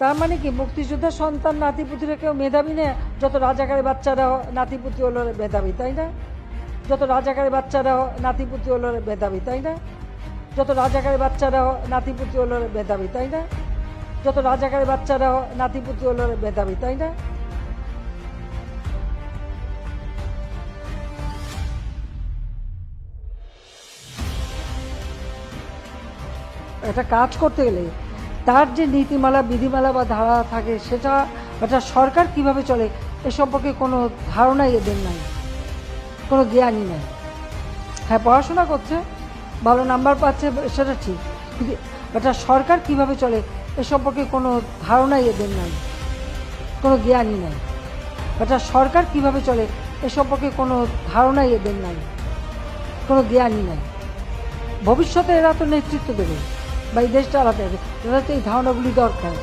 তার মানে কি মুক্তিযোদ্ধার সন্তান নাতিপুতিরা কেউ মেধাবী নেই? যত রাজাকারের বাচ্চারা নাতিপুতি হলো মেধাবী, তাই না? যত রাজাকারের বাচ্চারা নাতিপুতি হলো মেধাবী, তাই না? যত রাজাকারের বাচ্চারা নাতিপুতি হলো মেধাবী, তাই না? যত রাজাকারের বাচ্চারা নাতিপুতি হলো মেধাবী, তাই না? একটা কাজ করতে গেলে তার যে নীতিমালা বিধিমালা বা ধারা থাকে সেটা সরকার কিভাবে চলে এ সম্পর্কে কোনো ধারণাই এদের নাই, কোনো জ্ঞানই নাই। হ্যাঁ, পড়াশোনা করছে, ভালো নাম্বার পাচ্ছে, সেটা ঠিক, কিন্তু এটা সরকার কিভাবে চলে এ সম্পর্কে কোনো ধারণাই এদের নাই, কোনো জ্ঞানই নাই। এটা সরকার কিভাবে চলে এ সম্পর্কে কোনো ধারণাই এদের নাই, কোনো জ্ঞানই নাই। ভবিষ্যতে এরা তো নেতৃত্ব দেবে বা এই দেশ চালাতে হবে, এরা তো এই ধারণাগুলি দরকার।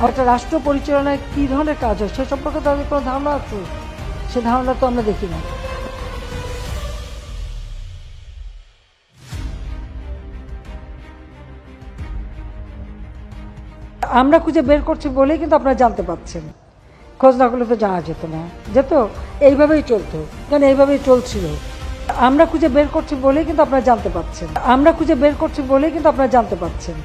আর একটা রাষ্ট্র পরিচালনায় কী ধরনের কাজ হয় সে সম্পর্কে তাদের কোনো ধারণা আছে? সে ধারণা তো আমরা দেখি না। আমরা খুঁজে বের করছি বলেই কিন্তু আপনারা জানতে পারছেন, খোঁজ না করলে তো জানা যেত না, যেত এইভাবেই চলতো, কারণ এইভাবেই চলছিল। আমরা খুঁজে বের করছি বলেই কিন্তু আপনারা জানতে পারছেন, আমরা খুঁজে বের করছি বলেই কিন্তু আপনারা জানতে পারছেন।